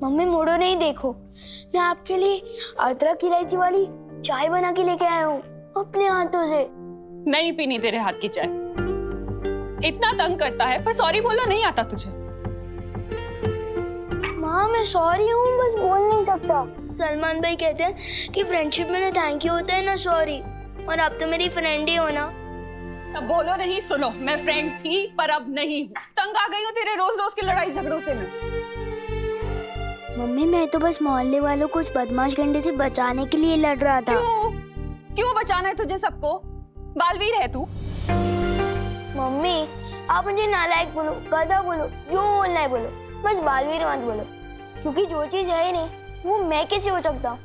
Mummy मोड़ो नहीं, देखो मैं आपके लिए अदरक इलायची वाली चाय बना के लेके आया हूँ अपने हाथों से। नहीं पीनी तेरे हाथ की चाय, इतना तंग करता है, पर सॉरी बोलना नहीं आता तुझे। माँ मैं सॉरी हूँ, बस बोल नहीं सकता। सलमान भाई कहते हैं कि फ्रेंडशिप में ना थैंक यू होता है ना सॉरी, और आप तो मेरी फ्रेंड ही हो ना। अब बोलो नहीं, सुनो, मैं फ्रेंड थी पर अब नहीं हूँ। तंग आ गई हूँ तेरे रोज रोज के लड़ाई झगड़ों से मैं। मम्मी मैं तो बस मोहल्ले वालों को उस बदमाश गंडे से बचाने के लिए लड़ रहा था। क्यों बचाना है तुझे सबको? बालवीर है तू। मम्मी आप मुझे नालायक बोलो, गधा बोलो, जो बोलना है बोलो, बस बालवीर मत बोलो, क्योंकि जो चीज है ही नहीं वो मैं कैसे हो सकता।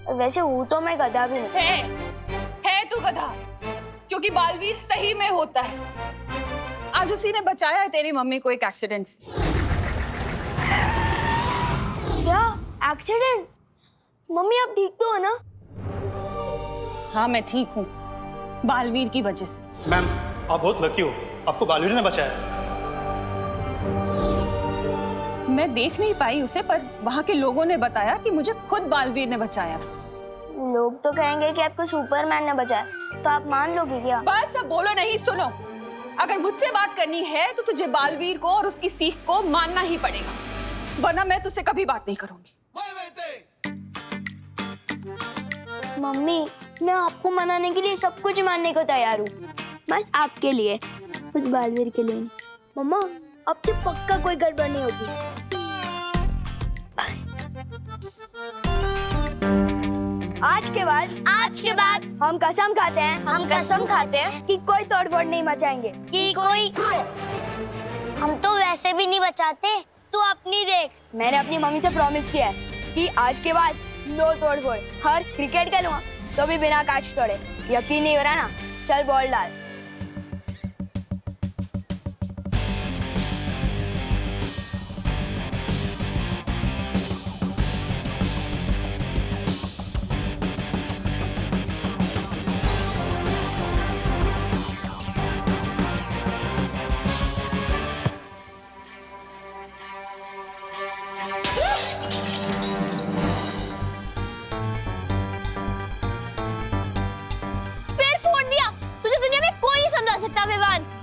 और वैसे हूँ तो मैं गधा भी नहीं। है तू गधा, क्योंकि बालवीर सही में होता है। आज उसी ने बचाया है तेरी मम्मी को एक एक्सीडेंट से। क्या एक्सीडेंट? मम्मी आप ठीक तो हो ना? हाँ मैं ठीक हूँ, बालवीर की वजह से। मैम आप बहुत लकी हो, आपको बालवीर ने बचाया। मैं देख नहीं पाई उसे, पर वहाँ के लोगों ने बताया कि मुझे खुद बालवीर ने बचाया था। लोग तो कहेंगे कि आपको सुपरमैन ने बचाया, तो आप मान लोगे क्या? बस अब बोलो नहीं, सुनो, अगर मुझसे बात करनी है तो तुझे बालवीर को और उसकी सीख को मानना ही पड़ेगा, वरना मैं तुझसे कभी बात नहीं करूंगी। मम्मी मैं आपको मनाने के लिए सब कुछ मानने को तैयार हूँ, बस आपके लिए, कुछ बालवीर के लिए। मम्मा अब से पक्का कोई गड़बड़ नहीं होगी। आज के बाद हम कसम खाते हैं कि कोई तोड़फोड़ नहीं मचाएंगे। कि कोई हम तो वैसे भी नहीं बचाते, तू अपनी देख। मैंने अपनी मम्मी से प्रॉमिस किया है कि आज के बाद नो तोड़फोड़। हर क्रिकेट खेलूंगा तो भी बिना कैच तोड़े। यकीन नहीं हो रहा ना? चल बॉल डाल।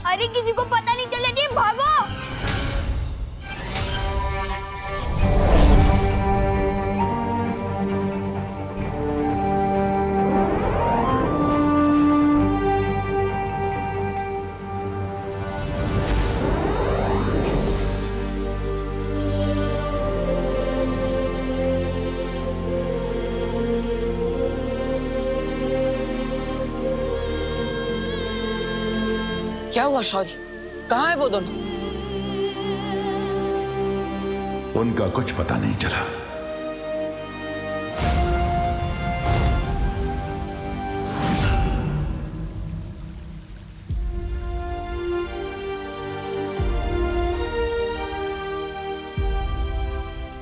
अरे किसी को पता नहीं चलने चाहिए, भागो। क्या हुआ शौर्य? कहाँ है वो दोनों? उनका कुछ पता नहीं चला।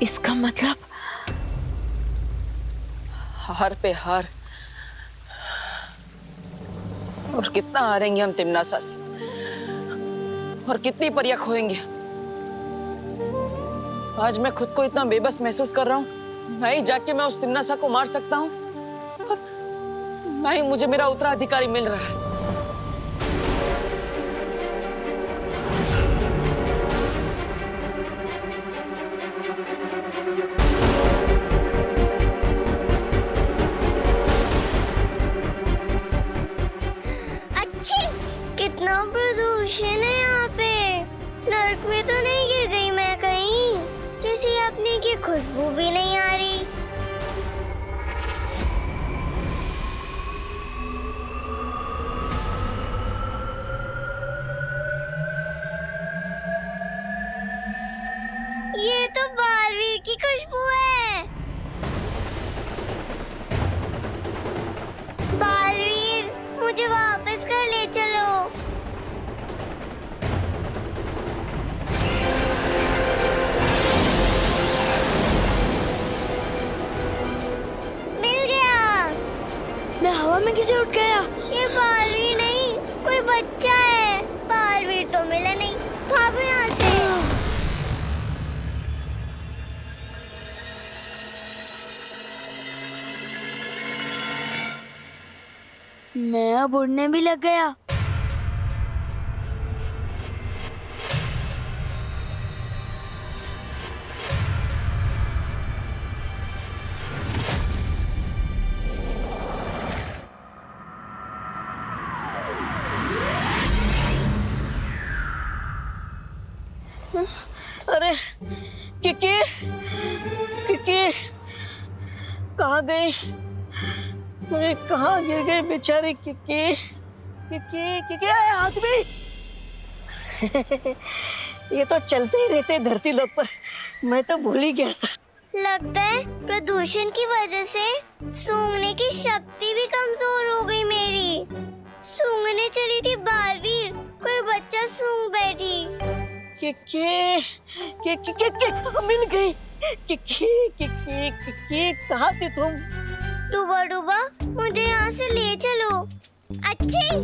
इसका मतलब हार पे हार। और कितना हारेंगे हम तिमनासा से, और कितनी परिया खोएंगे। आज मैं खुद को इतना बेबस महसूस कर रहा हूँ। ना ही जाके मैं उस तिमनासा को मार सकता हूँ, और ना ही मुझे मेरा उत्तराधिकारी मिल रहा है। कितना प्रदूषण है यहाँ पे। नरक में तो नहीं गिर गई मैं कहीं? किसी अपने की खुशबू भी नहीं आ रही। मैं अब उड़ने भी लग गया। अरे किकी, किकी कहाँ गई? अरे कहाँ गिर गई बेचारी किकी? किकी किकी आए हाथ में। ये तो चलते ही रहते धरती लोक पर, मैं तो भूल ही गया था। लगता है प्रदूषण की वजह से सूंघने की शक्ति भी कमजोर हो गई मेरी। सूंघने चली थी बालवीर, कोई बच्चा सूंघ बैठी। किकी किकी किकी मिल गई। किकी किकी किकी कहाँ थी तुम? डूबा डूबा मुझे यहाँ से ले चलो। अच्छी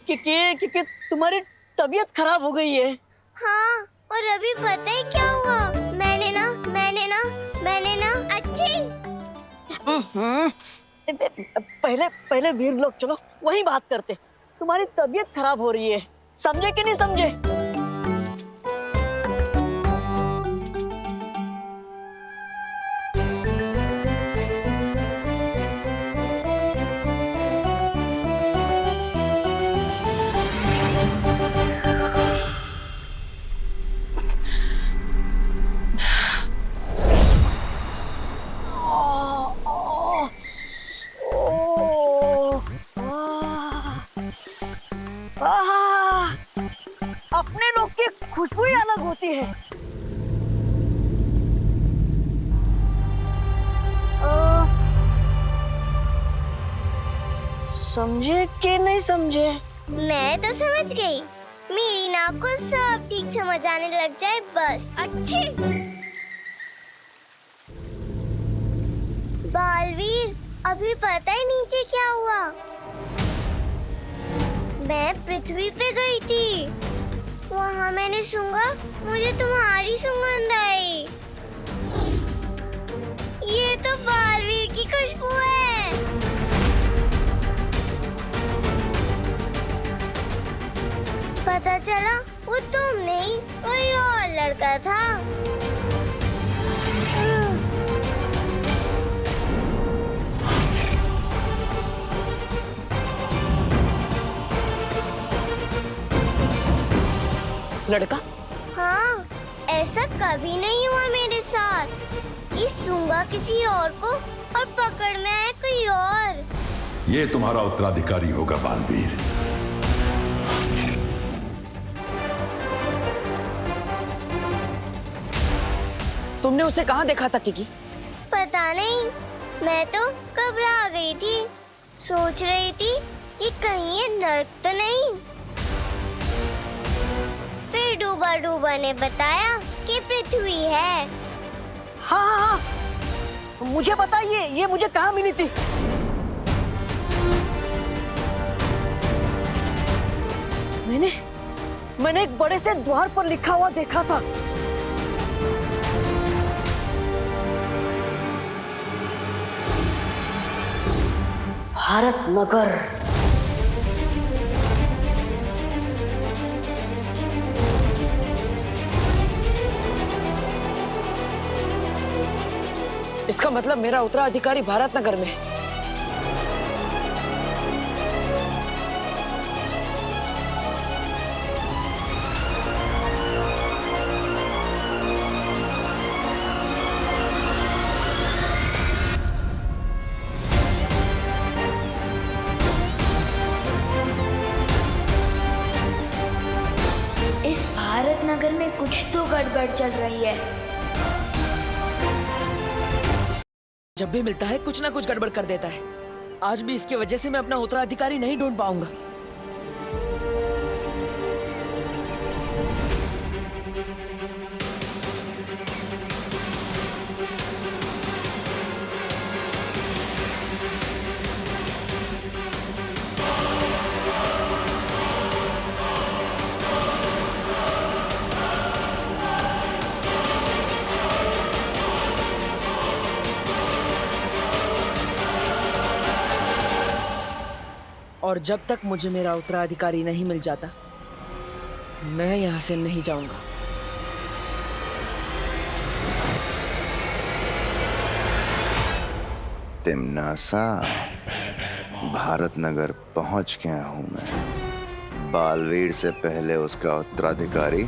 किकी किकी तुम्हारी तबीयत खराब हो गई है। हाँ, और अभी पता है क्या हुआ? मैंने ना अच्छी। पहले पहले वीर लोग चलो वही बात करते। तुम्हारी तबीयत खराब हो रही है, समझे कि नहीं समझे? अपने लोग की खुशबू ही अलग होती है। समझे कि नहीं समझे? मैं तो समझ गई। मेरी नाक को सब ठीक समझ आने लग जाए बस। अच्छी बालवीर, अभी पता है नीचे क्या हुआ? मैं पृथ्वी पे गई थी, वहाँ मैंने सूंघा, मुझे तुम्हारी सुगंध आई। ये तो बालवीर की खुशबू है। पता चला वो तुम नहीं, कोई और लड़का था। लड़का? हाँ, ऐसा कभी नहीं हुआ मेरे साथ कि सूंघा किसी और को और पकड़ में आया कोई और। ये तुम्हारा उत्तराधिकारी होगा बालवीर। तुमने उसे कहाँ देखा था किकी? पता नहीं, मैं तो घबरा गई थी। सोच रही थी कि कहीं ये नर्क तो नहीं। फिर डूबा डूबा ने बताया कि पृथ्वी है। हाँ हाँ हाँ, मुझे बताइए ये मुझे कहाँ मिली थी? मैंने एक बड़े से द्वार पर लिखा हुआ देखा था। भारत नगर। इसका मतलब मेरा उत्तराधिकारी भारत नगर में है। इस भारत नगर में कुछ तो गड़बड़ चल रही है। जब भी मिलता है कुछ ना कुछ गड़बड़ कर देता है। आज भी इसकी वजह से मैं अपना उत्तराधिकारी नहीं ढूंढ पाऊंगा। और जब तक मुझे मेरा उत्तराधिकारी नहीं मिल जाता, मैं यहाँ से नहीं जाऊंगा। तिम्नासा, भारत नगर पहुंच गया हूं मैं। बालवीर से पहले उसका उत्तराधिकारी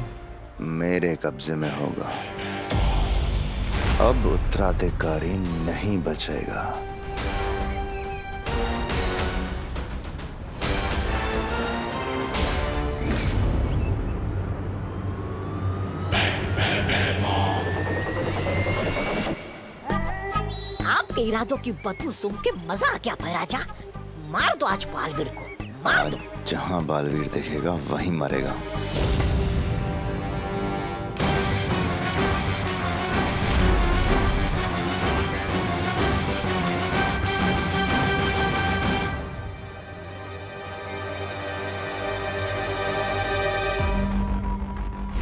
मेरे कब्जे में होगा। अब उत्तराधिकारी नहीं बचेगा। आपके इरादों की बदबू सूंघ के मजा आ गया भैराजा। मार दो आज बालवीर को, मार दो। जहां बालवीर देखेगा वहीं मरेगा।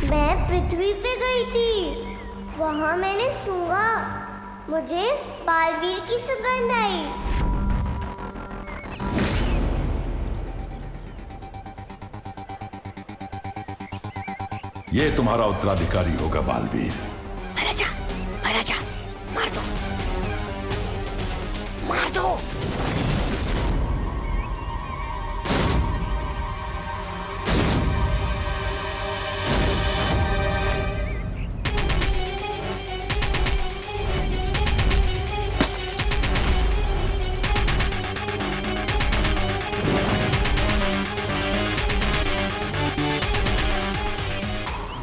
मैं पृथ्वी पे गई थी, वहाँ मैंने सूंघा, मुझे बालवीर की सुगंध आई। ये तुम्हारा उत्तराधिकारी होगा बालवीर। भैराजा, भैराजा, मार दो, मार दो।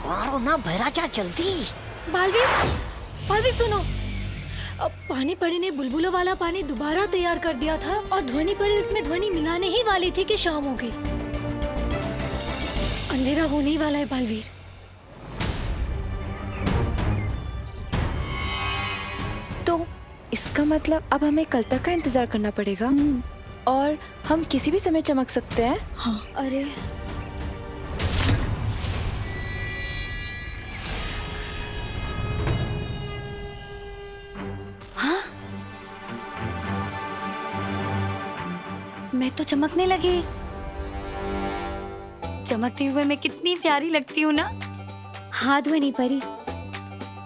मारो ना भैराजा, जल्दी। बालवीर, बालवीर सुनो। अब पानी परी ने बुलबुलों वाला पानी दोबारा तैयार कर दिया था और ध्वनि परी उसमें ध्वनि मिलाने ही वाली थी कि शाम हो गई। अंधेरा होने ही वाला है बालवीर। तो इसका मतलब अब हमें कल तक का इंतजार करना पड़ेगा और हम किसी भी समय चमक सकते हैं। हाँ। अरे मैं तो चमकने लगी। चमकते हुए मैं कितनी प्यारी लगती हूँ ना। हाँ ध्वनि परी,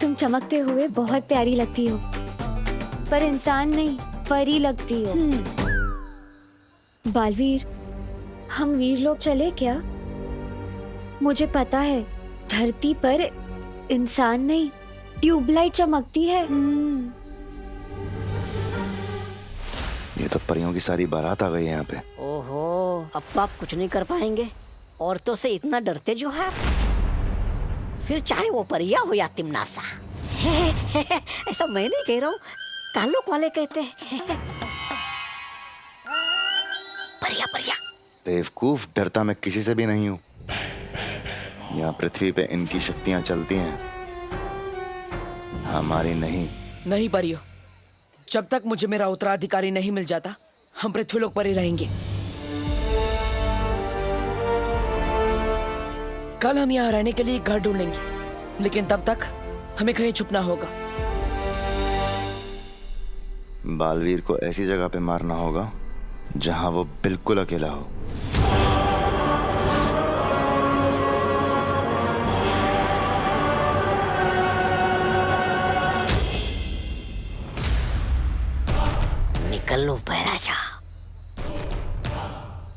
तुम चमकते हुए बहुत प्यारी लगती हो, पर इंसान नहीं परी लगती हो। बालवीर, हम वीर लोग चले क्या? मुझे पता है धरती पर इंसान नहीं ट्यूबलाइट चमकती है। ये तो परियों की सारी बारात आ गई है यहाँ पे। ओहो, अब तो आप कुछ नहीं कर पाएंगे। औरतों से इतना डरते जो है, फिर चाहे वो परिया हो या तिम्नासा। ऐसा मैं नहीं कह रहा हूँ, कालोक वाले कहते हैं। परिया, परिया। बेवकूफ, डरता मैं किसी से भी नहीं हूँ। यहाँ पृथ्वी पे इनकी शक्तियाँ चलती हैं, हमारी नहीं। नहीं परियो, जब तक मुझे मेरा उत्तराधिकारी नहीं मिल जाता, हम पृथ्वीलोक पर ही रहेंगे। कल हम यहाँ रहने के लिए घर ढूंढेंगे, लेकिन तब तक हमें कहीं छुपना होगा। बालवीर को ऐसी जगह पे मारना होगा जहां वो बिल्कुल अकेला हो। निकल लो भैराजा,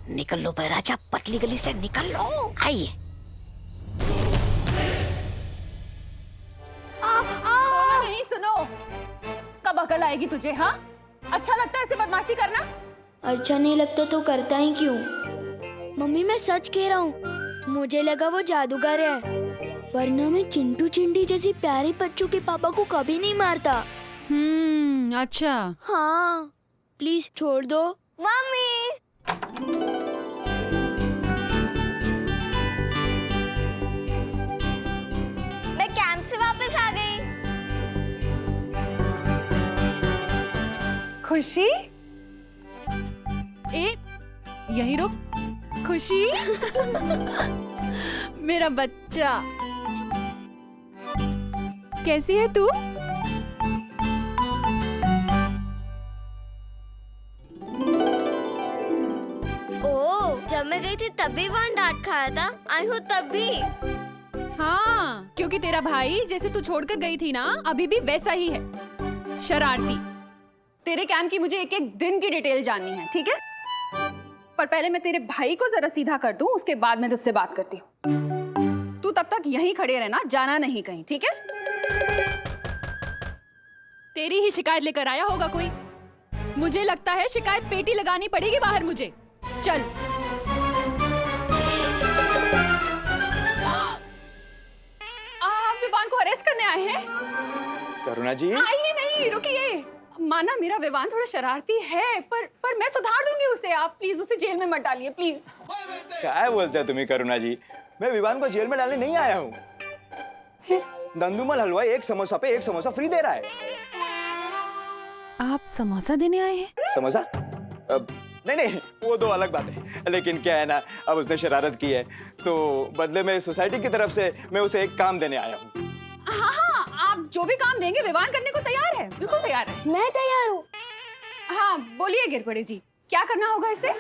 निकल लो भैराजा, पतली गली से निकल लो। आइए। बोलो नहीं, सुनो। कब अकल आएगी तुझे? हाँ, अच्छा लगता है ऐसे बदमाशी करना? अच्छा नहीं लगता तो करता ही क्यों? मम्मी मैं सच कह रहा हूँ, मुझे लगा वो जादूगर है, वरना मैं चिंटू चिंटी जैसी प्यारी बच्चों के पापा को कभी नहीं मारता। अच्छा। हाँ, प्लीज छोड़ दो। मम्मी, मैं कैंप से वापस आ गई। खुशी, ए, यहीं रुक। खुशी, मेरा बच्चा, कैसी है तू? ओ जब मैं गई थी तब भी वहाँ डांट खाया था, आई हूँ तब भी। हाँ, क्योंकि तेरा भाई जैसे तू छोड़कर गई थी ना, अभी भी वैसा ही है, शरारती। तेरे कैंप की मुझे एक एक दिन की डिटेल जाननी है, ठीक है? पर पहले मैं तेरे भाई को जरा सीधा कर दूं, उसके बाद मैं तुझसे बात करती हूँ। तू तब तक यहीं खड़े रहना, जाना नहीं कहीं, ठीक है? तेरी ही शिकायत लेकर आया होगा कोई। मुझे लगता है शिकायत पेटी लगानी पड़ेगी बाहर मुझे। चल। आप विवान को अरेस्ट करने आए हैं? करुणा जी। आइए नहीं, रुकिए। माना मेरा विवान थोड़ा शरारती है, पर मैं सुधार दूंगी उसे। आप प्लीज उसे जेल में मत डालिए, प्लीज। क्या बोलते हैं तुम्हें करुणा जी? मैं विवान को जेल में डालने नहीं आया हूँ। दंदुमल हलवाई एक समोसा पे एक समोसा फ्री दे रहा है। आप समोसा देने आए हैं? समोसा? नहीं, वो दो अलग बात है। लेकिन क्या है ना, अब उसने शरारत की है, तो बदले में सोसाइटी की तरफ से मैं उसे एक काम देने आया हूँ। हाँ, आप जो भी काम देंगे विवान करने को तैयार है, बिल्कुल तैयार है। मैं तैयार हूँ। हाँ, बोलिए गिरपड़े जी, क्या करना होगा इसे?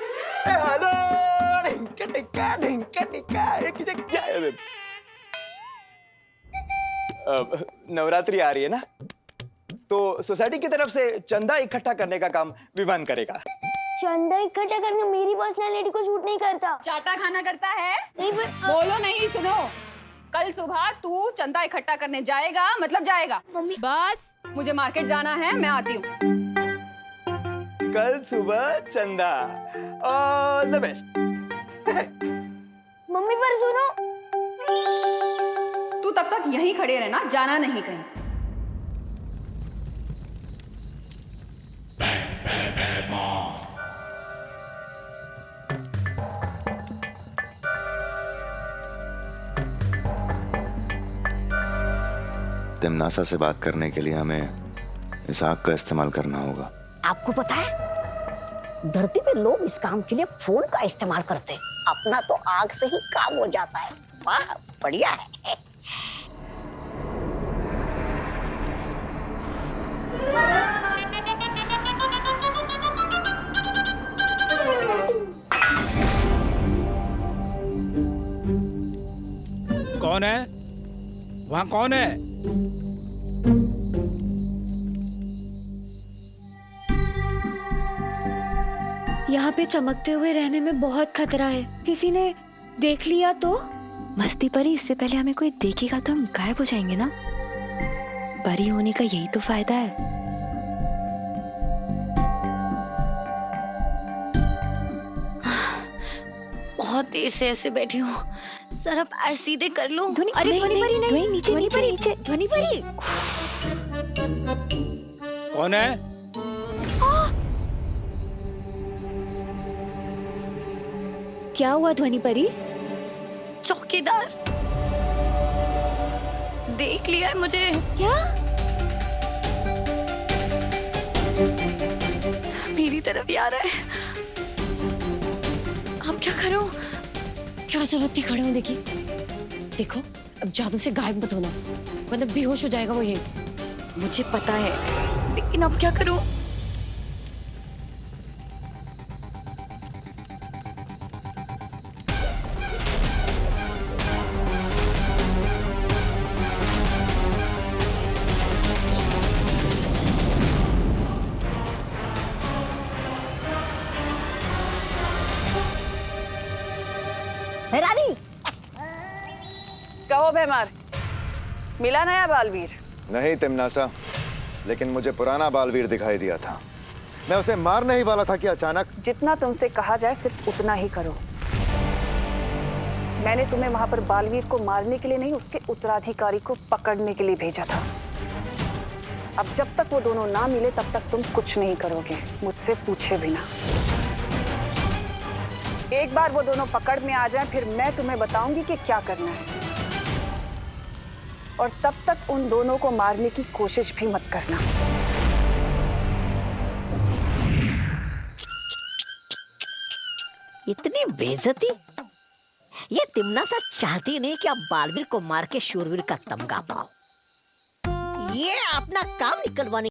नवरात्रि आ रही है ना, तो सोसाइटी की तरफ से चंदा इकट्ठा करने का काम विवान करेगा। चंदा इकट्ठा करना मेरी पर्सनालिटी को शूट नहीं करता। चाटा खाना करता है? नहीं पर बोलो नहीं, सुनो। कल सुबह तू चंदा इकट्ठा करने जाएगा, मतलब जाएगा। मम्मी। बस मुझे मार्केट जाना है, मैं आती हूँ। कल सुबह चंदा। All the best. मम्मी पर सुनो। तू तब तक यहीं खड़े रहना, जाना नहीं कहीं। तिमनासा से बात करने के लिए हमें इस आग का इस्तेमाल करना होगा। आपको पता है, धरती पे लोग इस काम के लिए फोन का इस्तेमाल करते हैं। अपना तो आग से ही काम हो जाता है। वाह, बढ़िया है। कौन है? वहाँ कौन है? यहाँ पे चमकते हुए रहने में बहुत खतरा है। किसी ने देख लिया तो? मस्ती परी, इससे पहले हमें कोई देखेगा तो हम गायब हो जाएंगे ना। परी होने का यही तो फायदा है। बहुत देर से ऐसे बैठी हूँ, जरा पैर सीधे कर लूं। अरे ध्वनि परी नहीं, नीचे ध्वनि नीचे परी, नीचे। ध्वनि परी। कौन है? क्या हुआ ध्वनि परी? चौकीदार देख लिया है मुझे। क्या? मेरी तरफ ही आ रहा है। अब क्या करूं? क्या जरूरत थी खड़े होने की? देखो, अब जादू से गायब मत होना, वरना बेहोश हो जाएगा वो। ये मुझे पता है, लेकिन अब क्या करूं? रानी, कहो भैमार, मिला नया बालवीर? नहीं तिमनासा, लेकिन मुझे पुराना बालवीर दिखाई दिया था। मैं उसे मारने ही वाला था कि अचानक। जितना तुमसे कहा जाए सिर्फ उतना ही करो। मैंने तुम्हें वहां पर बालवीर को मारने के लिए नहीं, उसके उत्तराधिकारी को पकड़ने के लिए भेजा था। अब जब तक वो दोनों ना मिले तब तक तुम कुछ नहीं करोगे, मुझसे पूछे बिना। एक बार वो दोनों पकड़ में आ जाएं, फिर मैं तुम्हें बताऊंगी कि क्या करना है। और तब तक उन दोनों को मारने की कोशिश भी मत करना। इतनी बेइज्जती? ये तिमनासा चाहती नहीं कि आप बालवीर को मार के शूरवीर का तमगा पाओ। ये अपना काम निकलवाने